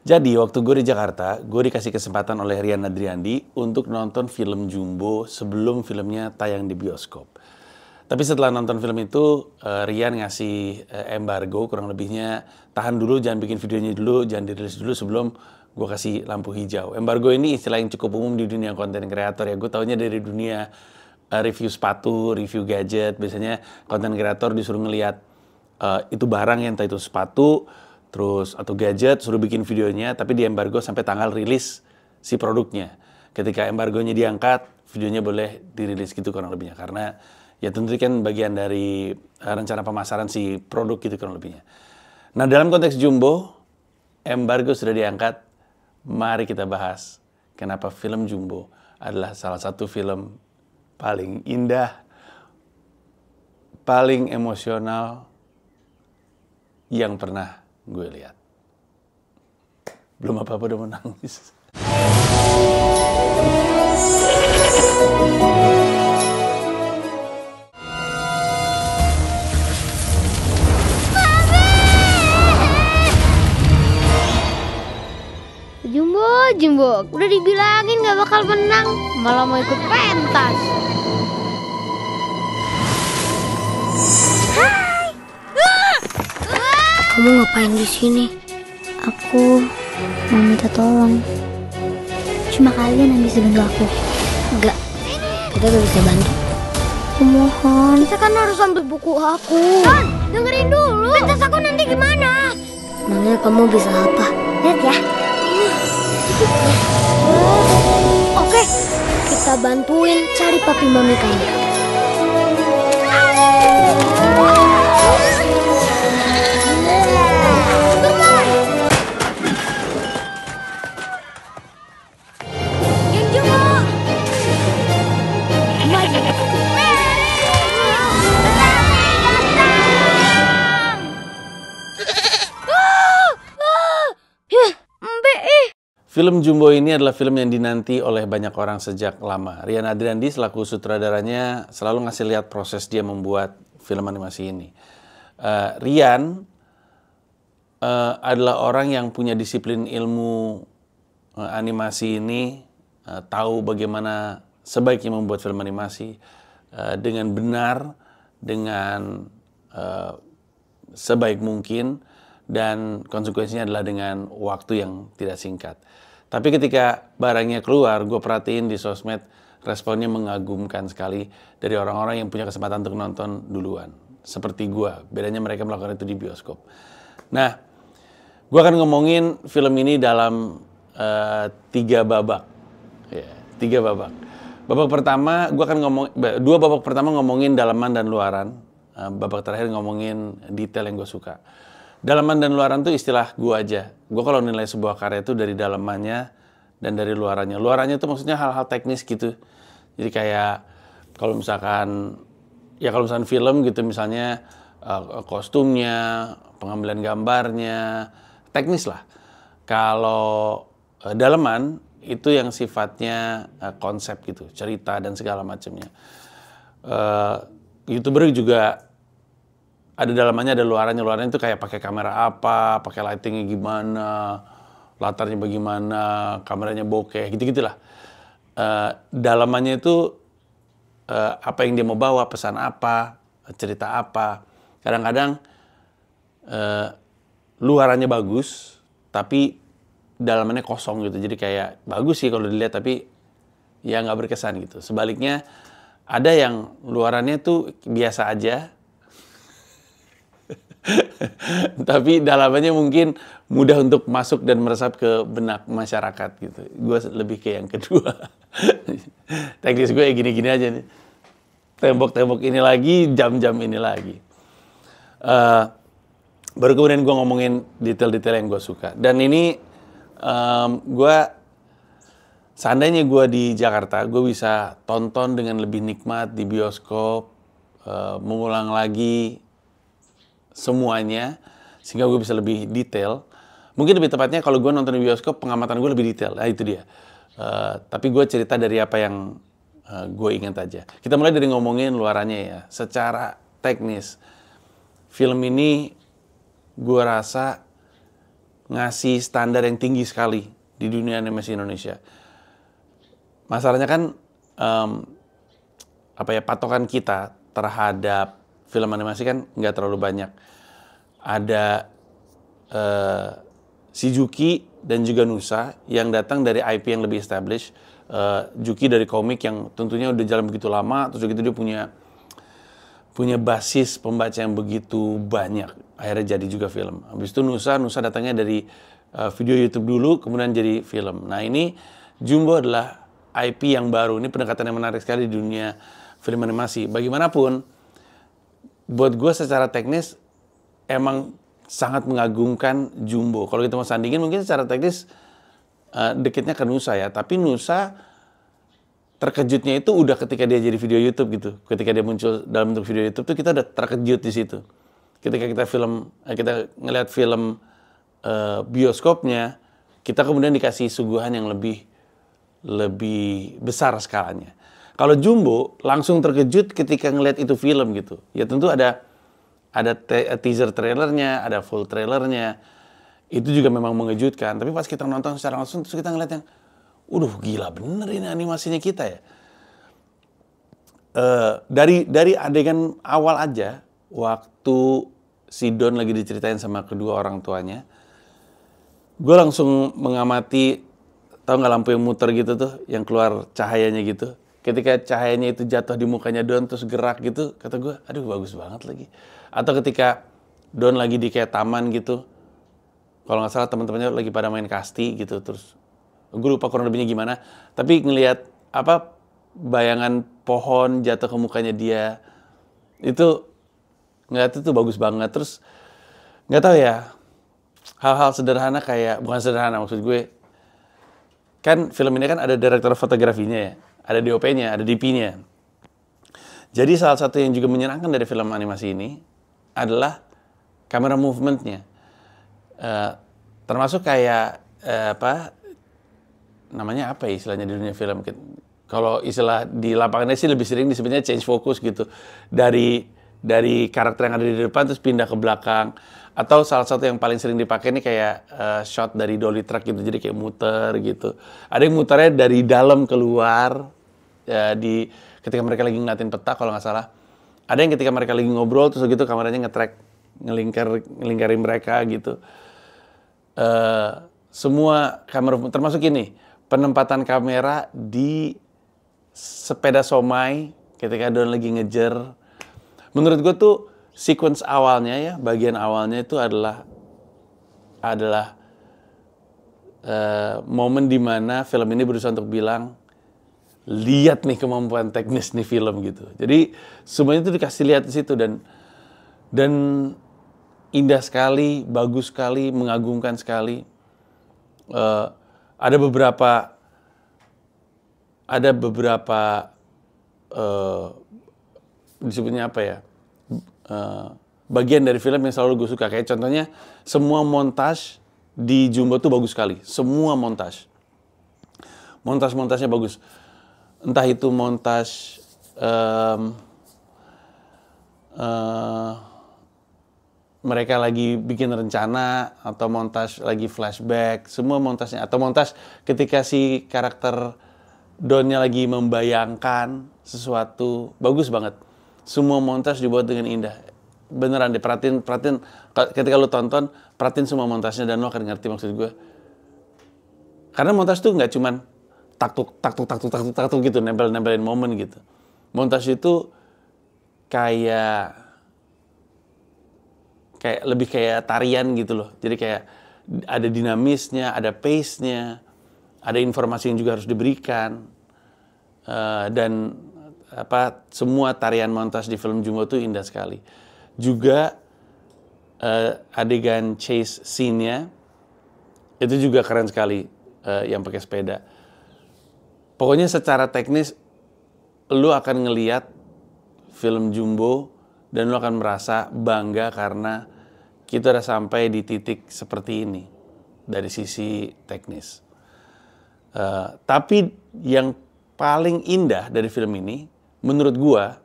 Jadi waktu gue di Jakarta, gue dikasih kesempatan oleh Rian Adriandi untuk nonton film Jumbo sebelum filmnya tayang di bioskop. Tapi setelah nonton film itu, Rian ngasih embargo, kurang lebihnya tahan dulu, jangan bikin videonya dulu, jangan dirilis dulu sebelum gue kasih lampu hijau. Embargo ini istilah yang cukup umum di dunia konten kreator ya. Gue taunya dari dunia review sepatu, review gadget. Biasanya konten kreator disuruh ngelihat itu barang yang entah itu sepatu, terus atau gadget, suruh bikin videonya, tapi di embargo sampai tanggal rilis si produknya. Ketika embargonya diangkat, videonya boleh dirilis gitu kurang lebihnya. Karena ya tentu kan bagian dari rencana pemasaran si produk gitu kurang lebihnya. Nah dalam konteks Jumbo, embargo sudah diangkat, mari kita bahas kenapa film Jumbo adalah salah satu film paling indah, paling emosional yang pernah gue lihat. Belum apa-apa udah mau nangis. Jumbo, udah dibilangin gak bakal menang, malah mau ikut pentas. Kamu ngapain di sini? Aku mau minta tolong. Cuma kalian yang bisa bantu aku. Enggak, kita gak bisa bantu. Aku mohon. Kita kan harus ambil buku aku. Kan, dengerin dulu. Pentas aku nanti gimana? Emangnya kamu bisa apa? Lihat ya. Oke, kita bantuin cari papi mami kamu. Film Jumbo ini adalah film yang dinanti oleh banyak orang sejak lama. Rian Adriandi selaku sutradaranya selalu ngasih lihat proses dia membuat film animasi ini. Rian adalah orang yang punya disiplin ilmu animasi ini, tahu bagaimana sebaiknya membuat film animasi dengan benar, dengan sebaik mungkin, dan konsekuensinya adalah dengan waktu yang tidak singkat. Tapi ketika barangnya keluar, gue perhatiin di sosmed responnya mengagumkan sekali dari orang-orang yang punya kesempatan untuk nonton duluan. Seperti gue, bedanya mereka melakukan itu di bioskop. Nah, gue akan ngomongin film ini dalam 3 babak. Ya, 3 babak. Babak pertama, gue akan dua babak pertama ngomongin dalaman dan luaran. Babak terakhir ngomongin detail yang gue suka. Dalaman dan luaran itu istilah gue aja. Gue kalau nilai sebuah karya itu dari dalamannya dan dari luarannya. Luarannya itu maksudnya hal-hal teknis gitu. Jadi kayak kalau misalkan film gitu misalnya kostumnya, pengambilan gambarnya, teknis lah. Kalau dalaman itu yang sifatnya konsep gitu, cerita dan segala macamnya. YouTuber juga ada dalamannya, ada luarannya. Luarannya itu kayak pakai kamera apa, pakai lightingnya gimana, latarnya bagaimana, kameranya bokeh, gitu-gitulah. Dalamannya itu apa yang dia mau bawa, pesan apa, cerita apa. Kadang-kadang luarannya bagus, tapi dalamannya kosong gitu. Jadi kayak bagus sih kalau dilihat, tapi ya nggak berkesan gitu. Sebaliknya ada yang luarannya tuh biasa aja, tapi dalamannya mungkin mudah untuk masuk dan meresap ke benak masyarakat gitu. Gue lebih ke yang kedua. Teknis gue ya gini-gini aja nih. Tembok-tembok ini lagi, jam-jam ini lagi. Baru kemudian gue ngomongin detail-detail yang gue suka. Dan ini seandainya gue di Jakarta, gue bisa tonton dengan lebih nikmat di bioskop, mengulang lagi semuanya, sehingga gue bisa lebih detail. Mungkin lebih tepatnya kalau gue nonton di bioskop, pengamatan gue lebih detail. Nah itu dia. Tapi gue cerita dari apa yang gue ingat aja. Kita mulai dari ngomongin luarannya ya. Secara teknis, film ini gue rasa ngasih standar yang tinggi sekali di dunia animasi Indonesia. Masalahnya kan patokan kita terhadap film animasi kan nggak terlalu banyak. Ada si Juki dan juga Nusa yang datang dari IP yang lebih established. Juki dari komik yang tentunya udah jalan begitu lama, terus gitu dia punya basis pembaca yang begitu banyak. Akhirnya jadi juga film. Habis itu Nusa datangnya dari video YouTube dulu, kemudian jadi film. Nah ini Jumbo adalah IP yang baru. Ini pendekatan yang menarik sekali di dunia film animasi. Bagaimanapun, buat gue secara teknis emang sangat mengagumkan Jumbo. Kalau kita mau sandingin mungkin secara teknis dekitnya ke Nusa ya. Tapi Nusa terkejutnya itu udah ketika dia jadi video YouTube gitu. Ketika dia muncul dalam bentuk video YouTube tuh kita udah terkejut di situ. Ketika kita ngelihat film bioskopnya, kita kemudian dikasih suguhan yang lebih besar skalanya. Kalau Jumbo langsung terkejut ketika ngelihat itu film gitu. Ya tentu ada teaser trailernya, ada full trailernya. Itu juga memang mengejutkan. Tapi pas kita nonton secara langsung terus kita ngeliat yang gila bener ini animasinya kita ya. Dari adegan awal aja, waktu si Don lagi diceritain sama kedua orang tuanya, gue langsung mengamati, tahu nggak lampu yang muter gitu tuh, yang keluar cahayanya gitu. Ketika cahayanya itu jatuh di mukanya Don terus gerak gitu, kata gue, aduh bagus banget lagi. Atau ketika Don lagi di kayak taman gitu, kalau nggak salah teman-temannya lagi pada main kasti gitu, terus gue lupa kurang lebihnya gimana, tapi ngelihat bayangan pohon jatuh ke mukanya dia, itu ngeliat itu bagus banget. Terus nggak tahu ya, hal-hal sederhana kayak, bukan sederhana maksud gue, kan film ini kan ada direktur fotografinya ya, ada DOP-nya, ada DP-nya. Jadi salah satu yang juga menyenangkan dari film animasi ini adalah kamera movement-nya. Termasuk kayak namanya apa ya istilahnya di dunia film. Kalau istilah di lapangannya sih lebih sering disebutnya change focus gitu. Dari karakter yang ada di depan terus pindah ke belakang. Atau salah satu yang paling sering dipakai ini kayak shot dari dolly truck gitu. Jadi kayak muter gitu. Ada yang muternya dari dalam keluar ya, ketika mereka lagi ngeliatin peta kalau nggak salah. Ada yang ketika mereka lagi ngobrol terus gitu kameranya nge-track ngelingkarin mereka gitu. Semua kamera termasuk ini penempatan kamera di sepeda somai ketika Don lagi ngejar. Menurut gue tuh sequence awalnya ya, bagian awalnya itu adalah momen dimana film ini berusaha untuk bilang, lihat nih kemampuan teknis nih film gitu. Jadi semuanya itu dikasih lihat di situ dan indah sekali, bagus sekali, mengagumkan sekali. Ada beberapa disebutnya apa ya, bagian dari film yang selalu gue suka. Kayak contohnya semua montage di Jumbo tuh bagus sekali. Semua montasnya bagus. Entah itu montage mereka lagi bikin rencana, atau montage lagi flashback, semua montasnya. Atau montage ketika si karakter Donnya lagi membayangkan sesuatu, bagus banget. Semua montage dibuat dengan indah. Beneran deh, perhatiin ketika lu tonton, perhatiin semua montasnya dan lu akan ngerti maksud gue. Karena montage tuh nggak cuman taktuk gitu, nempelin momen gitu. Montage itu kayak lebih kayak tarian gitu loh. Jadi kayak ada dinamisnya, ada pace-nya, ada informasi yang juga harus diberikan. Dan semua tarian montage di film Jumbo itu indah sekali. Juga adegan chase scene-nya itu juga keren sekali, yang pakai sepeda. Pokoknya secara teknis lu akan ngelihat film Jumbo dan lu akan merasa bangga karena kita udah sampai di titik seperti ini dari sisi teknis. Tapi yang paling indah dari film ini menurut gua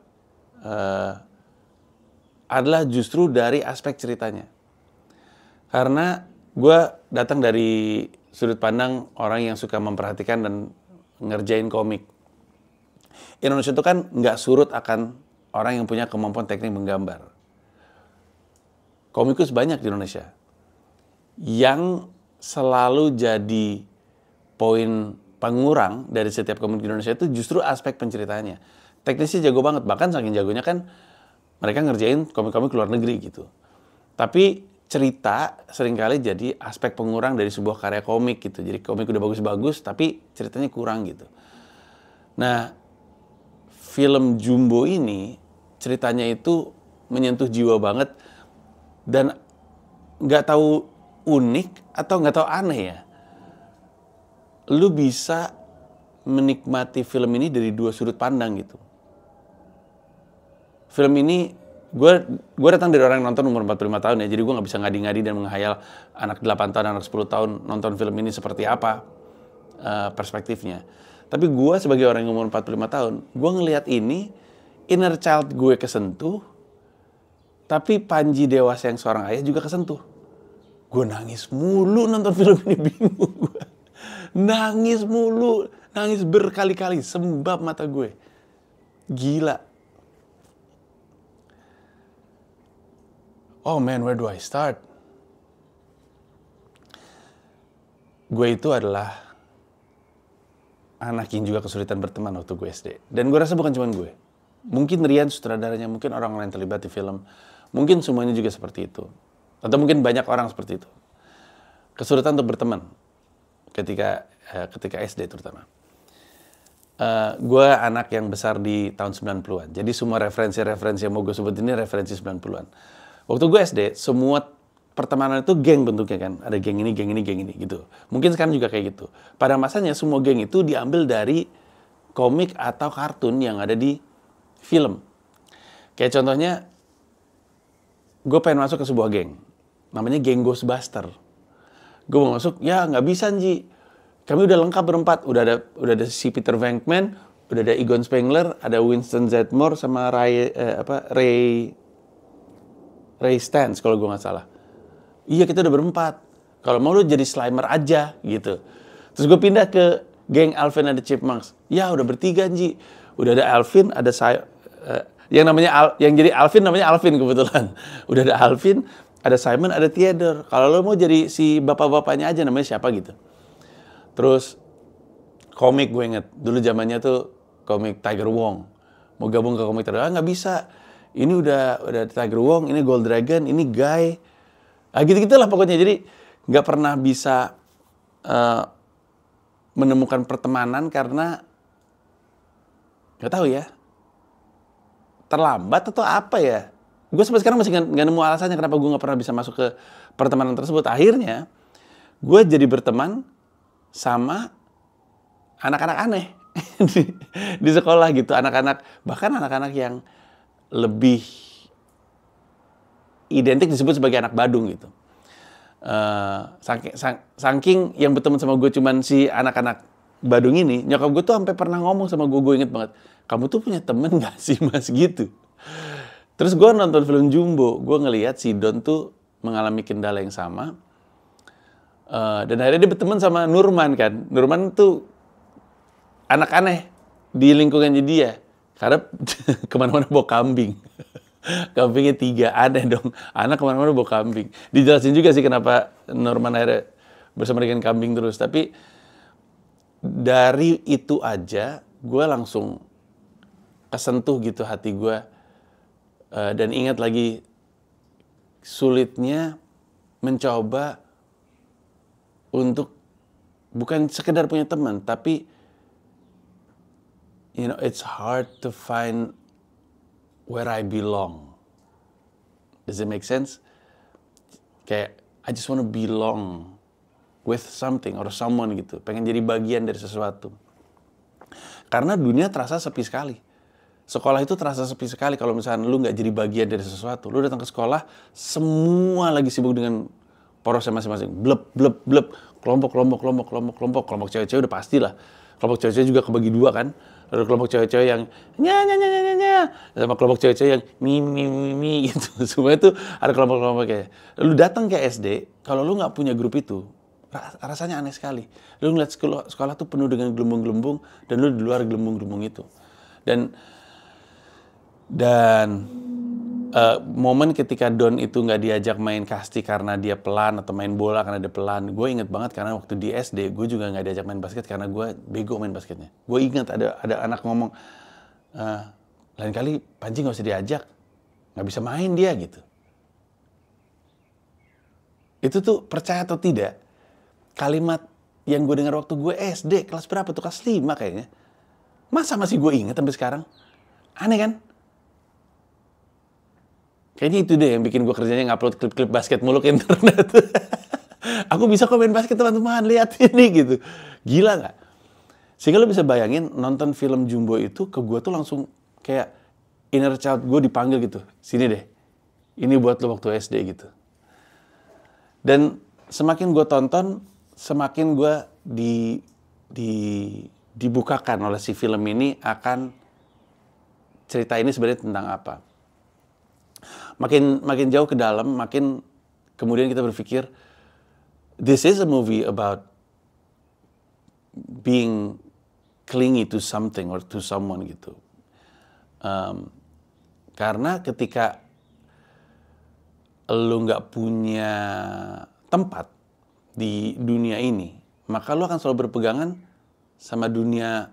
adalah justru dari aspek ceritanya. Karena gue datang dari sudut pandang orang yang suka memperhatikan dan ngerjain komik. Indonesia itu kan nggak surut akan orang yang punya kemampuan teknik menggambar. Komikus banyak di Indonesia. Yang selalu jadi poin pengurang dari setiap komik di Indonesia itu justru aspek penceritanya. Teknisnya jago banget, bahkan saking jagonya kan mereka ngerjain komik-komik luar negeri gitu. Tapi cerita seringkali jadi aspek pengurang dari sebuah karya komik gitu. Jadi komik udah bagus-bagus tapi ceritanya kurang gitu. Nah, film Jumbo ini ceritanya itu menyentuh jiwa banget dan nggak tahu unik atau nggak tahu aneh ya. Lu bisa menikmati film ini dari dua sudut pandang gitu. Film ini, gue datang dari orang yang nonton umur 45 tahun ya, jadi gue nggak bisa ngadi-ngadi dan menghayal anak 8 tahun, anak 10 tahun nonton film ini seperti apa perspektifnya. Tapi gue sebagai orang yang umur 45 tahun, gue ngelihat ini, inner child gue kesentuh, tapi Panji dewasa yang seorang ayah juga kesentuh. Gue nangis mulu nonton film ini, bingung gue. Nangis mulu, nangis berkali-kali, sembab mata gue. Gila. Oh man, where do I start? Gue itu adalah anak yang juga kesulitan berteman waktu gue SD. Dan gue rasa bukan cuma gue. Mungkin Rian sutradaranya, mungkin orang lain terlibat di film. Mungkin semuanya juga seperti itu. Atau mungkin banyak orang seperti itu. Kesulitan untuk berteman. Ketika SD terutama. Gue anak yang besar di tahun 90-an. Jadi semua referensi-referensi yang mau gue sebut ini referensi 90-an. Waktu gue SD, semua pertemanan itu geng bentuknya kan. Ada geng ini, geng ini, geng ini gitu. Mungkin sekarang juga kayak gitu. Pada masanya semua geng itu diambil dari komik atau kartun yang ada di film. Kayak contohnya, gue pengen masuk ke sebuah geng. Namanya geng Ghostbuster. Gue mau masuk, ya nggak bisa Nji. Kami udah lengkap berempat. Udah ada si Peter Venkman, udah ada Egon Spengler, ada Winston Zeddemore sama Ray Stantz kalau gue nggak salah. Iya, kita udah berempat. Kalau mau lu jadi Slimer aja gitu. Terus gue pindah ke geng Alvin and the Chipmunks. Ya udah bertiga Nji. Udah ada Alvin, ada saya, yang jadi Alvin namanya Alvin kebetulan. Udah ada Alvin, ada Simon, ada Theodore. Kalau lo mau jadi si bapak-bapaknya aja namanya siapa gitu. Terus komik gue inget dulu zamannya tuh komik Tiger Wong. Mau gabung ke komik Tiger Wong nggak bisa. Ini udah Tiger Wong, ini Gold Dragon, ini Guy. Gitu-gitulah pokoknya. Jadi nggak pernah bisa menemukan pertemanan karena nggak tahu ya. Terlambat atau apa ya? Gue sampai sekarang masih nggak nemu alasannya kenapa gue nggak pernah bisa masuk ke pertemanan tersebut. Akhirnya gue jadi berteman sama anak-anak aneh di sekolah gitu. Bahkan anak-anak yang lebih identik disebut sebagai anak Badung gitu. Saking yang berteman sama gue cuman si anak-anak Badung ini, nyokap gue tuh sampai pernah ngomong sama gue inget banget, kamu tuh punya temen gak sih mas gitu. Terus gue nonton film Jumbo, gue ngelihat si Don tuh mengalami kendala yang sama. Dan akhirnya dia berteman sama Nurman kan. Nurman tuh anak aneh di lingkungannya dia. Karena kemana-mana bawa kambing. Kambingnya 3, aneh dong. Anak kemana-mana bawa kambing. Dijelasin juga sih kenapa Nurman akhirnya bersama dengan kambing terus. Tapi dari itu aja, gue langsung kesentuh gitu hati gue. Dan ingat lagi sulitnya mencoba untuk bukan sekedar punya teman, tapi it's hard to find where I belong. Does it make sense? Kayak I just want to belong with something or someone gitu. Pengen jadi bagian dari sesuatu. Karena dunia terasa sepi sekali. Sekolah itu terasa sepi sekali kalau misalnya lu nggak jadi bagian dari sesuatu. Lu datang ke sekolah, semua lagi sibuk dengan porosnya masing-masing. Blep, blep, blep. Kelompok cewek-cewek udah pastilah. Kelompok cewek-cewek juga kebagi dua kan. Ada kelompok cewek-cewek yang nya, sama kelompok cewek-cewek yang mi gitu. Semua itu ada kelompok-kelompok kayak. Lu datang ke SD, kalau lu nggak punya grup itu, rasanya aneh sekali. Lu ngeliat sekolah tuh penuh dengan gelembung-gelembung dan lu di luar gelembung-gelembung itu. Dan momen ketika Don itu nggak diajak main kasti karena dia pelan atau main bola karena dia pelan, gue inget banget karena waktu di SD gue juga nggak diajak main basket karena gue bego main basketnya. Gue inget ada anak ngomong, lain kali Panji nggak usah diajak, nggak bisa main dia gitu. Itu tuh percaya atau tidak, kalimat yang gue dengar waktu gue SD kelas berapa tuh, kelas 5 kayaknya. Masa masih gue inget sampai sekarang? Aneh kan? Kayaknya itu deh yang bikin gue kerjanya ngupload klip-klip basket mulu ke internet. Aku bisa kok main basket teman-teman, lihat ini gitu. Gila nggak? Sehingga lo bisa bayangin nonton film Jumbo itu ke gue tuh langsung kayak inner child gue dipanggil gitu. Sini deh, ini buat lo waktu SD gitu. Dan semakin gue tonton, semakin gue dibukakan oleh si film ini akan cerita ini sebenarnya tentang apa. Makin jauh ke dalam, makin kemudian kita berpikir, this is a movie about being clingy to something or to someone gitu. Karena ketika lu nggak punya tempat di dunia ini, maka lu akan selalu berpegangan sama dunia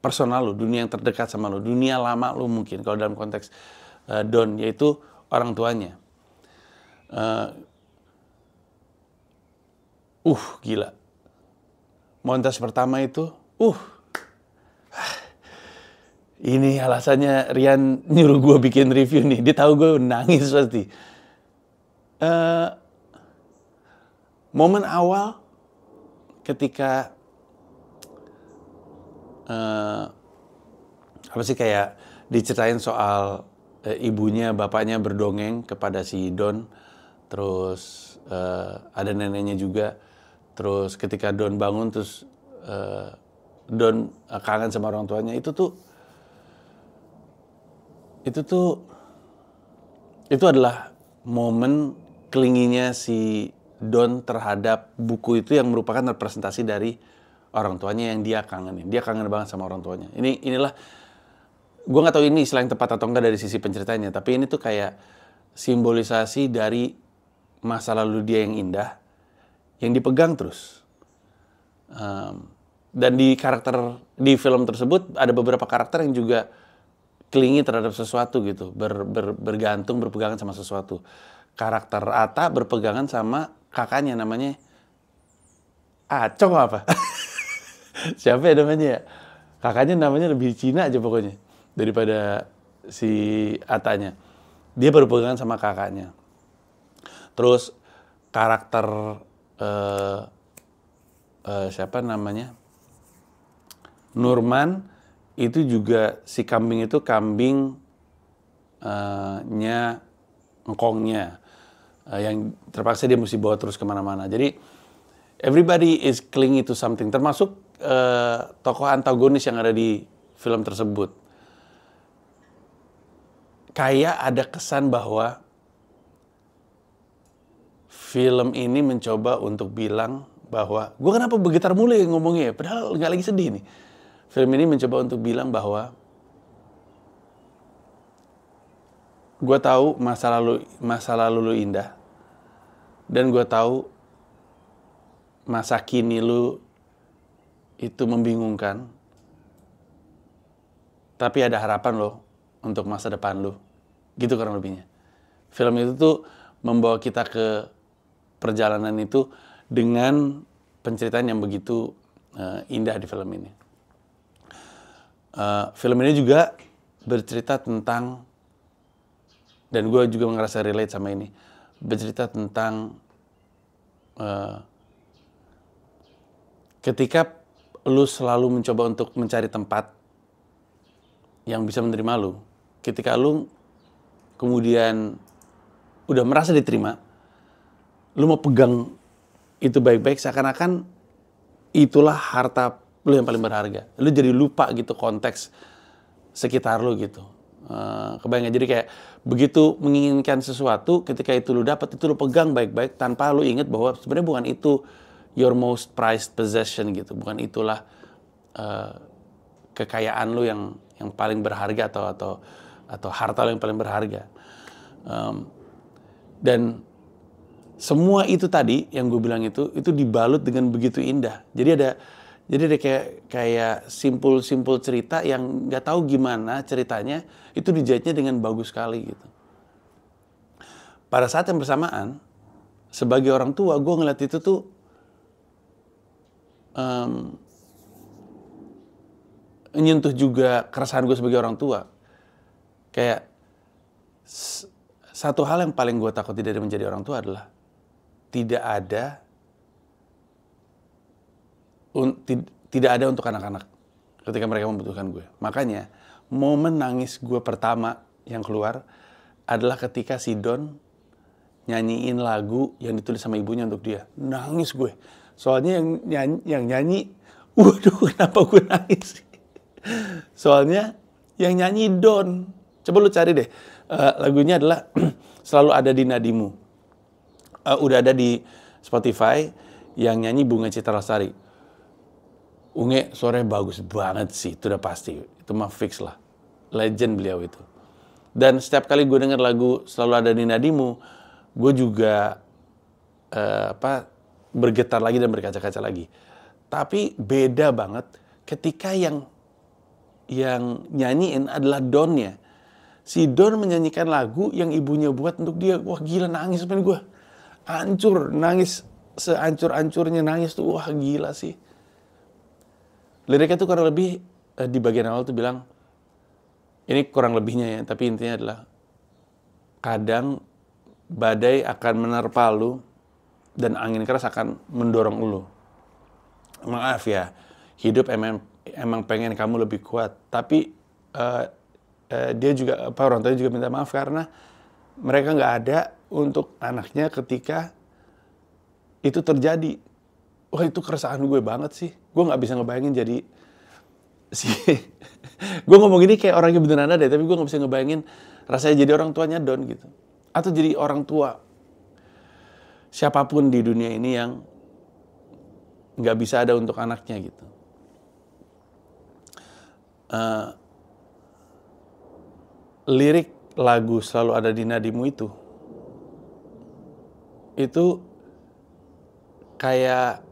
personal lu, dunia yang terdekat sama lu, dunia lama lu mungkin kalau dalam konteks Don, yaitu orang tuanya. Gila. Montas pertama itu, ini alasannya Rian nyuruh gue bikin review nih. Dia tahu gue nangis pasti. Momen awal ketika kayak diceritain soal ibunya, bapaknya berdongeng kepada si Don, terus ada neneknya juga, terus ketika Don bangun terus Don kangen sama orang tuanya, itu adalah momen kelinginya si Don terhadap buku itu yang merupakan representasi dari orang tuanya yang dia kangenin. Dia kangen banget sama orang tuanya. Inilah, gue nggak tahu ini istilah yang tepat atau enggak dari sisi penceritanya, tapi ini tuh kayak simbolisasi dari masa lalu dia yang indah, yang dipegang terus. Dan di film tersebut ada beberapa karakter yang juga kelingi terhadap sesuatu gitu, bergantung, berpegangan sama sesuatu. Karakter Ata berpegangan sama kakaknya, namanya Acong apa? Siapa ya namanya ya? Kakaknya namanya lebih Cina aja pokoknya daripada si Atanya. Dia berpegangan sama kakaknya. Terus karakter siapa namanya? Nurman itu juga, si kambing itu kambingnya engkongnya, yang terpaksa dia mesti bawa terus kemana-mana. Jadi everybody is clingy to something, termasuk tokoh antagonis yang ada di film tersebut. Kayak ada kesan bahwa film ini mencoba untuk bilang bahwa, gue kenapa bergetar mulu ya ngomongnya ya, padahal nggak lagi sedih nih. Film ini mencoba untuk bilang bahwa gue tahu masa lalu lu indah, dan gue tahu masa kini lu itu membingungkan, tapi ada harapan lo untuk masa depan lu. Gitu kurang lebihnya. Film itu tuh membawa kita ke perjalanan itu dengan penceritaan yang begitu indah di film ini. Film ini juga bercerita tentang, dan gue juga ngerasa relate sama ini, bercerita tentang ketika lu selalu mencoba untuk mencari tempat yang bisa menerima lu, ketika lu kemudian udah merasa diterima, lu mau pegang itu baik-baik, seakan-akan itulah harta lu yang paling berharga. Lu jadi lupa gitu konteks sekitar lu gitu. Kebayang jadi kayak begitu menginginkan sesuatu, ketika itu lu dapat, itu lu pegang baik-baik tanpa lu inget bahwa sebenarnya bukan itu your most prized possession gitu. Bukan itulah kekayaan lu yang paling berharga atau harta lu yang paling berharga. Dan semua itu tadi yang gue bilang itu dibalut dengan begitu indah. Jadi ada kayak simpul cerita yang nggak tahu gimana ceritanya itu dijahitnya dengan bagus sekali gitu. Pada saat yang bersamaan, sebagai orang tua gue ngeliat itu tuh menyentuh juga keresahan gue sebagai orang tua. Kayak satu hal yang paling gue takuti dari menjadi orang tua adalah tidak ada untuk anak-anak ketika mereka membutuhkan gue. Makanya momen nangis gue pertama yang keluar adalah ketika si Don nyanyiin lagu yang ditulis sama ibunya untuk dia. Nangis gue. Soalnya yang nyanyi, waduh kenapa gue nangis? Soalnya yang nyanyi Don. Coba lu cari deh. Lagunya adalah Selalu Ada di Nadimu. Udah ada di Spotify, yang nyanyi Bunga Citra Lestari. Unge suaranya bagus banget sih, itu udah pasti. Itu mah fix lah. Legend beliau itu. Dan setiap kali gue denger lagu Selalu Ada di Nadimu, gue juga bergetar lagi dan berkaca-kaca lagi. Tapi beda banget ketika yang nyanyiin adalah Donnya. Si Don menyanyikan lagu yang ibunya buat untuk dia. Wah gila, nangis men gue. Hancur, nangis seancur-ancurnya nangis tuh. Wah gila sih. Liriknya tuh kurang lebih di bagian awal tuh bilang, ini kurang lebihnya ya, tapi intinya adalah kadang badai akan menerpa lu dan angin keras akan mendorong lu. Maaf ya, hidup emang pengen kamu lebih kuat, tapi dia juga orang tua juga minta maaf karena mereka nggak ada untuk anaknya ketika itu terjadi. Wah itu keresahan gue banget sih. Gue nggak bisa ngebayangin jadi gue ngomong ini kayak orang yang beneran ada, tapi gue nggak bisa ngebayangin rasanya jadi orang tuanya Don gitu, atau jadi orang tua siapapun di dunia ini yang nggak bisa ada untuk anaknya gitu. Lirik lagu Selalu Ada di Nadimu itu kayak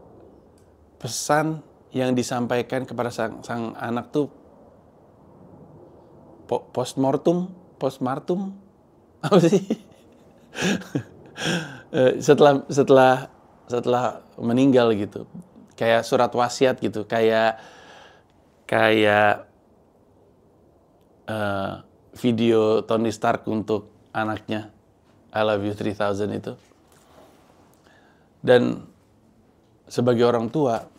pesan yang disampaikan kepada sang anak tuh postmortem apa sih? setelah meninggal gitu, kayak surat wasiat gitu, kayak video Tony Stark untuk anaknya I Love You 3000 itu. Dan sebagai orang tua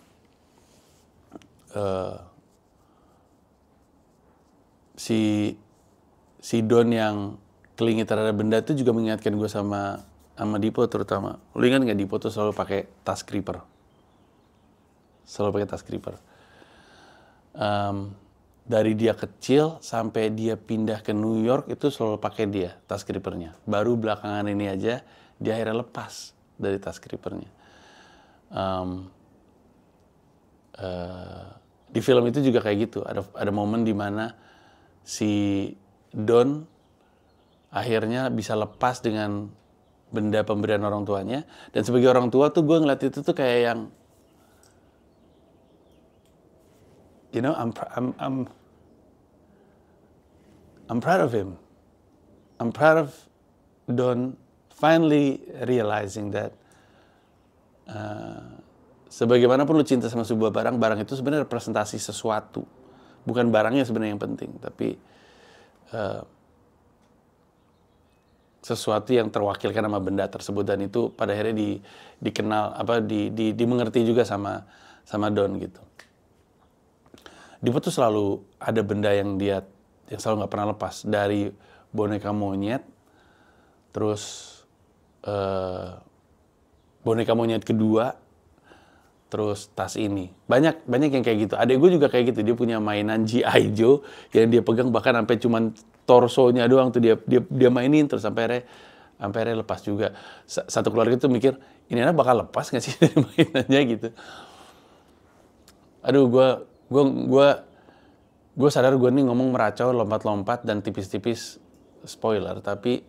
si Don yang kelingi terhadap benda itu juga mengingatkan gue sama Dipo terutama. Lu ingat nggak Dipo tuh selalu pakai tas creeper? Selalu pakai tas creeper. Dari dia kecil sampai dia pindah ke New York itu selalu pakai dia tas creepernya. Baru belakangan ini aja dia akhirnya lepas dari tas creepernya. Di film itu juga kayak gitu. Ada momen di mana si Don akhirnya bisa lepas dengan benda pemberian orang tuanya. Dan sebagai orang tua tuh gue ngeliat itu tuh kayak yang, you know, I'm proud of him. I'm proud of Don finally realizing that sebagaimanapun lu cinta sama sebuah barang itu sebenarnya representasi sesuatu. Bukan barangnya sebenarnya yang penting, tapi sesuatu yang terwakilkan sama benda tersebut, dan itu pada akhirnya dikenal dimengerti juga sama Don gitu. Dipo tuh selalu ada benda yang selalu nggak pernah lepas, dari boneka monyet, terus boneka monyet kedua, terus tas ini. Banyak yang kayak gitu. Adek gue juga kayak gitu. Dia punya mainan G.I. Joe yang dia pegang bahkan sampai cuman torsonya doang tuh dia mainin terus sampai akhirnya lepas juga. Satu keluarga itu mikir, ini anak bakal lepas nggak sih dari mainannya gitu. Aduh, gue sadar gue nih ngomong meracau, lompat-lompat dan tipis-tipis spoiler, tapi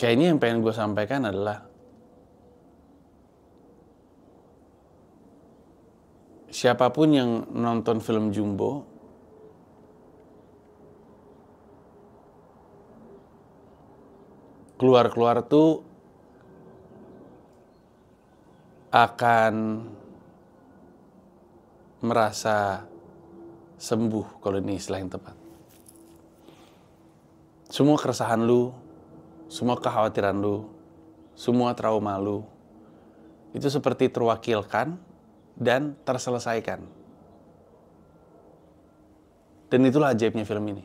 kayaknya yang pengen gue sampaikan adalah siapapun yang nonton film Jumbo, keluar tuh akan merasa sembuh, kalau ini istilah yang tepat. Semua keresahan lu, semua kekhawatiran lu, semua trauma lu, itu seperti terwakilkan dan terselesaikan. Dan itulah ajaibnya film ini.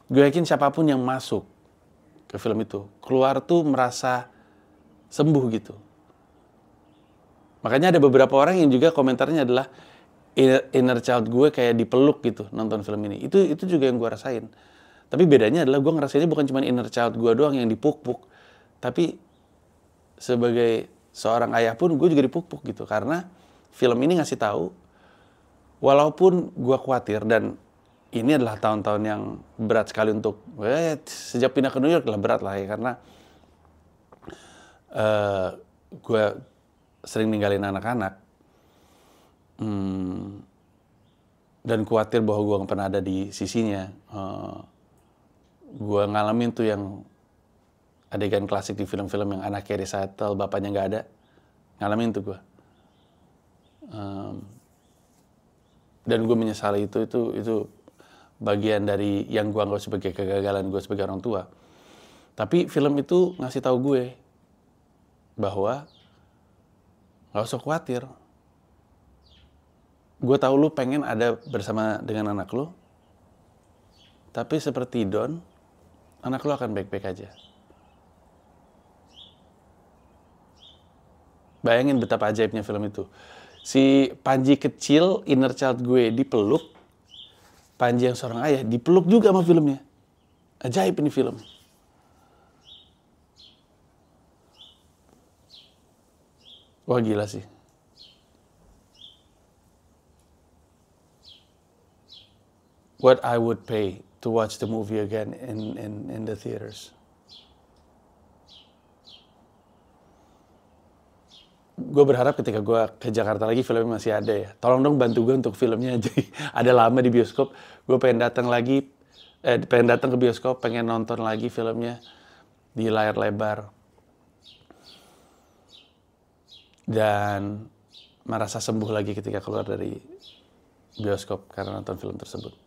Gue yakin siapapun yang masuk ke film itu, keluar tuh merasa sembuh gitu. Makanya ada beberapa orang yang juga komentarnya adalah inner child gue kayak dipeluk gitu nonton film ini. Itu juga yang gue rasain. Tapi bedanya adalah gue ngerasainnya bukan cuma inner child gue doang yang dipuk-puk, tapi sebagai seorang ayah pun gue juga dipuk-puk gitu. Karena film ini ngasih tahu, walaupun gue khawatir dan ini adalah tahun-tahun yang berat sekali untuk sejak pindah ke New York lah berat lah ya, karena gue sering ninggalin anak-anak dan khawatir bahwa gue gak pernah ada di sisinya. Gue ngalamin tuh yang adegan klasik di film-film yang anaknya resettle, bapaknya gak ada. Ngalamin tuh gue. Dan gue menyesali itu bagian dari yang gue anggap sebagai kegagalan gue sebagai orang tua. Tapi film itu ngasih tahu gue bahwa gak usah khawatir. Gue tahu lu pengen ada bersama dengan anak lu, tapi seperti Don, anak lu akan baik-baik aja. Bayangin betapa ajaibnya film itu. Si Panji kecil, inner child gue dipeluk, Panji yang seorang ayah dipeluk juga sama filmnya. Ajaib ini film. Wah gila sih. What I would pay to watch the movie again in the theaters. Gue berharap ketika gue ke Jakarta lagi filmnya masih ada ya. Tolong dong bantu gue untuk filmnya jadi ada lama di bioskop. Gue pengen datang lagi, pengen datang ke bioskop, pengen nonton lagi filmnya di layar lebar. Dan merasa sembuh lagi ketika keluar dari bioskop karena nonton film tersebut.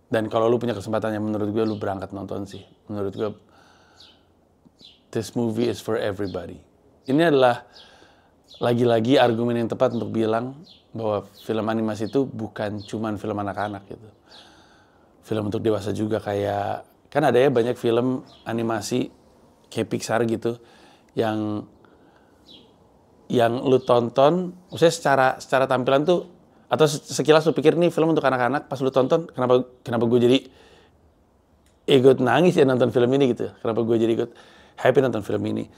Dan kalau lu punya kesempatan yang menurut gue lu berangkat nonton sih. Menurut gue this movie is for everybody. Ini adalah lagi-lagi argumen yang tepat untuk bilang bahwa film animasi itu bukan cuman film anak-anak gitu. Film untuk dewasa juga kayak, kan ada ya banyak film animasi kayak Pixar gitu yang lu tonton, maksudnya secara tampilan tuh, atau sekilas lu pikir nih film untuk anak-anak, pas lu tonton, kenapa gue jadi ikut nangis ya nonton film ini gitu. Kenapa gue jadi ikut happy nonton film ini.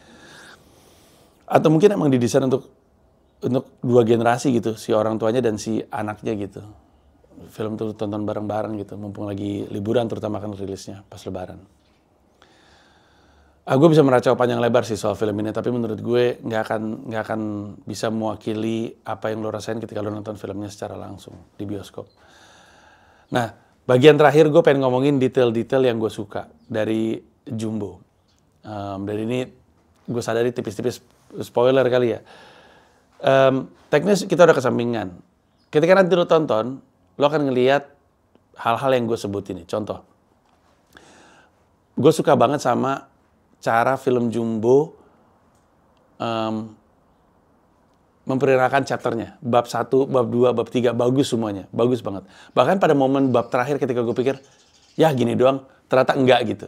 Atau mungkin emang didesain untuk dua generasi gitu, si orang tuanya dan si anaknya gitu. Film tuh tonton bareng-bareng gitu, mumpung lagi liburan, terutama kan rilisnya pas lebaran. Gue bisa meracau panjang lebar sih soal film ini, tapi menurut gue nggak akan bisa mewakili apa yang lo rasain ketika lo nonton filmnya secara langsung di bioskop. Nah, bagian terakhir gue pengen ngomongin detail-detail yang gue suka dari Jumbo. Dan ini gue sadari tipis-tipis spoiler kali ya. Teknis kita udah kesampingan. Ketika nanti lo tonton, lo akan ngelihat hal-hal yang gue sebut ini. Contoh, gue suka banget sama cara film Jumbo memperkenalkan chapternya. Bab 1, bab 2, bab 3, bagus semuanya. Bagus banget. Bahkan pada momen bab terakhir ketika gue pikir, ya gini doang, ternyata enggak gitu.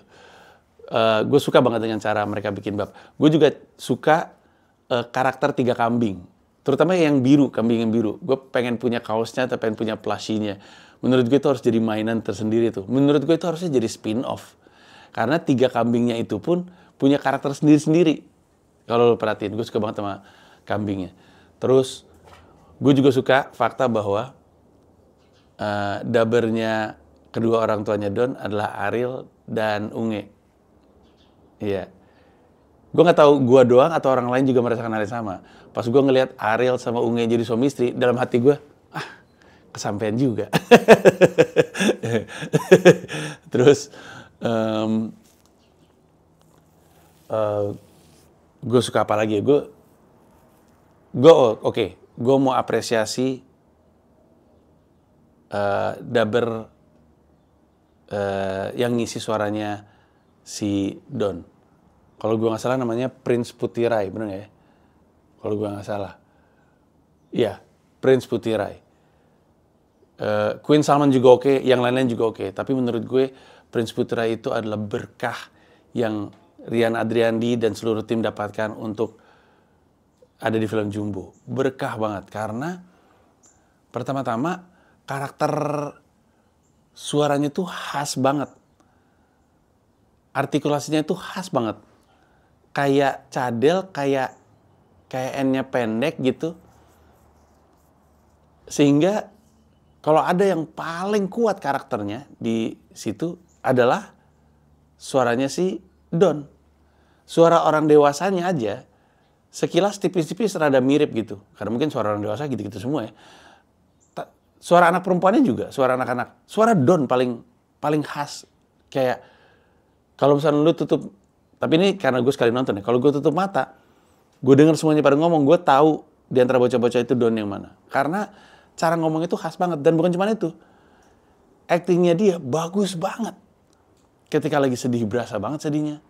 Gue suka banget dengan cara mereka bikin bab. Gue juga suka karakter tiga kambing. Terutama yang biru, kambing yang biru. Gue pengen punya kaosnya atau pengen punya plushinya. Menurut gue itu harus jadi mainan tersendiri tuh. Menurut gue itu harusnya jadi spin-off. Karena tiga kambingnya itu pun punya karakter sendiri-sendiri. Kalau lo perhatiin, gue suka banget sama kambingnya. Terus, gue juga suka fakta bahwa dabernya kedua orang tuanya Don adalah Ariel dan Unge. Iya. Gue nggak tahu gue doang atau orang lain juga merasakan hal yang sama. Pas gue ngelihat Ariel sama Unge jadi suami istri, dalam hati gue, kesampean juga. Terus, gue suka apa lagi ya? Gue mau apresiasi daber yang ngisi suaranya si Don. Kalau gue nggak salah namanya Prince Putirai, bener nggak ya? Kalau gue nggak salah. Iya, Prince Putirai. Queen Salman juga oke, yang lain-lain juga oke. Tapi menurut gue, Prince Putirai itu adalah berkah yang Rian Adriandi dan seluruh tim dapatkan untuk ada di film Jumbo. Berkah banget, karena pertama-tama karakter suaranya tuh khas banget. Artikulasinya tuh khas banget. Kayak cadel, kayak N-nya pendek gitu. Sehingga kalau ada yang paling kuat karakternya di situ adalah suaranya si Don. Suara orang dewasanya aja sekilas tipis-tipis rada mirip gitu. Karena mungkin suara orang dewasa gitu-gitu semua ya. Suara anak perempuannya juga, suara anak-anak. Suara Don paling khas. Kayak kalau misalnya lu tutup, tapi ini karena gue sekali nonton ya, kalau gue tutup mata, gue denger semuanya pada ngomong, gue tahu di antara bocah-bocah itu Don yang mana. Karena cara ngomong itu khas banget. Dan bukan cuma itu. Actingnya dia bagus banget. Ketika lagi sedih berasa banget sedihnya.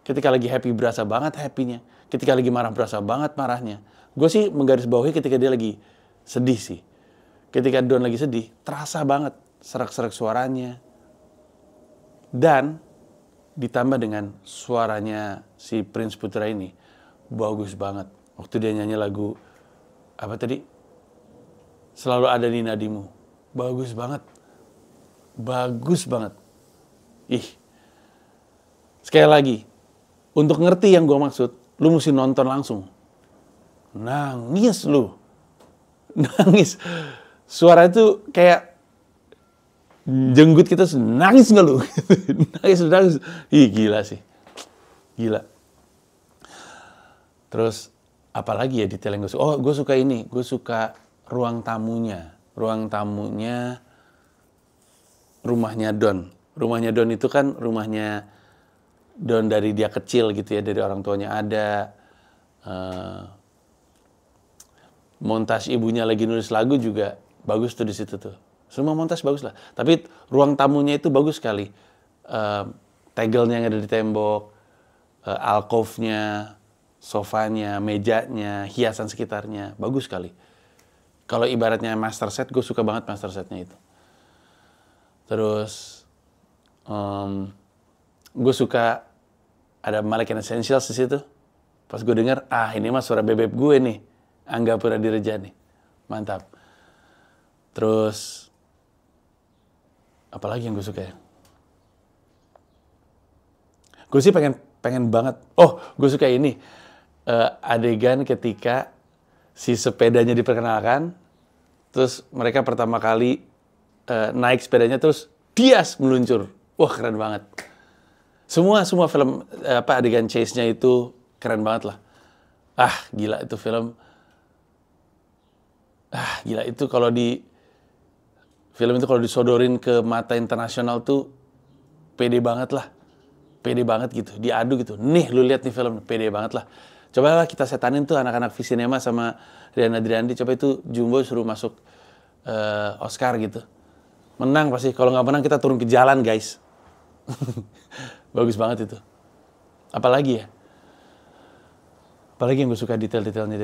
Ketika lagi happy berasa banget happy-nya. Ketika lagi marah berasa banget marahnya. Gue sih menggarisbawahi ketika dia lagi sedih sih. Ketika Don lagi sedih, terasa banget serak-serak suaranya. Dan ditambah dengan suaranya si Prince Putra ini, bagus banget. Waktu dia nyanyi lagu, apa tadi? Selalu Ada di Nadimu. Bagus banget. Bagus banget. Sekali lagi, untuk ngerti yang gue maksud, lu mesti nonton langsung. Nangis lu. Nangis. Suara itu kayak jenggut kita, nangis nggak lu? nangis. Gila sih. Gila. Terus, apalagi ya detail yang gue suka? Oh, gue suka ini. Gue suka ruang tamunya. Ruang tamunya rumahnya Don. Rumahnya Don itu kan rumahnya Don dari dia kecil gitu ya. Dari orang tuanya ada. Montas ibunya lagi nulis lagu juga bagus tuh di situ tuh. Semua montas bagus lah. Tapi ruang tamunya itu bagus sekali. Tegelnya yang ada di tembok, alkove-nya, sofanya, mejanya, hiasan sekitarnya, bagus sekali. Kalau ibaratnya master set, gue suka banget master setnya itu. Terus, gue suka ada Malaikat Essentials di situ. Pas gue denger, ini mah suara bebek gue nih, Angga Puradireja nih, mantap. Terus, apalagi yang gue suka ya? Gue sih pengen banget. Oh, gue suka ini. Adegan ketika si sepedanya diperkenalkan, terus mereka pertama kali naik sepedanya, terus bias meluncur. Wah, keren banget. Semua film adegan chase-nya itu keren banget lah. Gila itu film. Gila itu kalau film itu kalau disodorin ke mata internasional tuh pede banget lah. Pede banget gitu, diadu gitu. Nih, lu lihat nih film, pede banget lah. Coba lah kita setanin tuh anak-anak Visinema sama Rian Adriandi. Coba itu Jumbo suruh masuk Oscar gitu. Menang pasti. Kalau nggak menang kita turun ke jalan, guys. Bagus banget itu. Apalagi ya? Apalagi yang gue suka detail-detailnya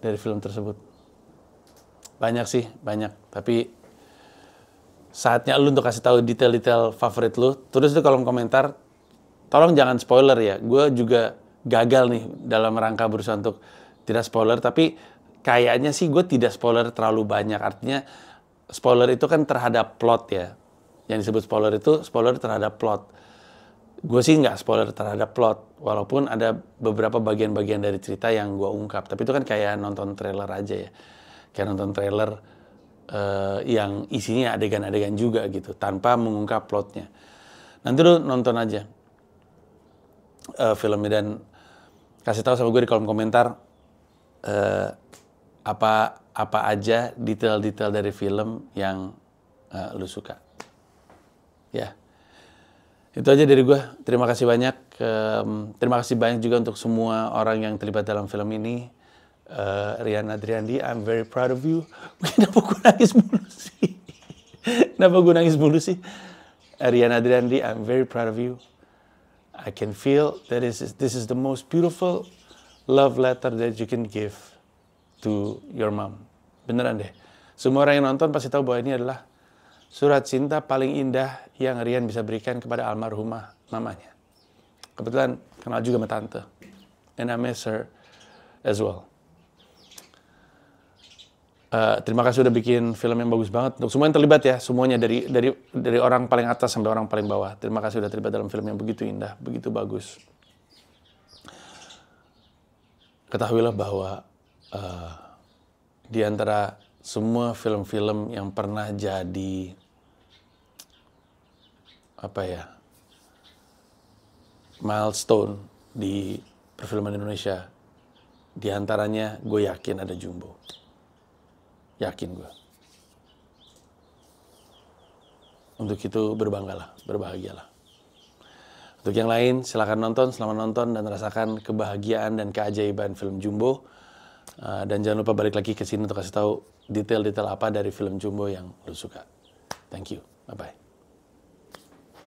dari film tersebut. Banyak sih, banyak. Tapi saatnya lu untuk kasih tahu detail-detail favorit lu. Terus itu kolom komentar, tolong jangan spoiler ya. Gue juga gagal nih dalam rangka berusaha untuk tidak spoiler, tapi kayaknya sih gue tidak spoiler terlalu banyak. Artinya spoiler itu kan terhadap plot ya. Yang disebut spoiler itu spoiler terhadap plot. Gue sih nggak spoiler terhadap plot, walaupun ada beberapa bagian-bagian dari cerita yang gue ungkap. Tapi itu kan kayak nonton trailer aja ya. Kayak nonton trailer yang isinya adegan-adegan juga gitu, tanpa mengungkap plotnya. Nanti lu nonton aja filmnya dan kasih tahu sama gue di kolom komentar apa aja detail-detail dari film yang lu suka. Ya, itu aja dari gue. Terima kasih banyak. Terima kasih banyak juga untuk semua orang yang terlibat dalam film ini. Rian Adriandi, I'm very proud of you. Kenapa gue nangis mulu sih? Rian Adriandi, I'm very proud of you. I can feel that this is the most beautiful love letter that you can give to your mom. Beneran deh. Semua orang yang nonton pasti tahu bahwa ini adalah surat cinta paling indah yang Rian bisa berikan kepada almarhumah mamanya. Kebetulan kenal juga sama tante. And I miss her as well. Terima kasih udah bikin film yang bagus banget. Untuk semua yang terlibat ya, semuanya dari orang paling atas sampai orang paling bawah. Terima kasih udah terlibat dalam film yang begitu indah, begitu bagus. Ketahuilah bahwa di antara semua film-film yang pernah jadi milestone di perfilman Indonesia, di antaranya gue yakin ada Jumbo. Yakin gue. Untuk itu berbanggalah, berbahagialah. Untuk yang lain silakan nonton, selamat nonton dan rasakan kebahagiaan dan keajaiban film Jumbo. Dan jangan lupa balik lagi ke sini untuk kasih tahu detail-detail apa dari film Jumbo yang lu suka. Thank you. Bye-bye.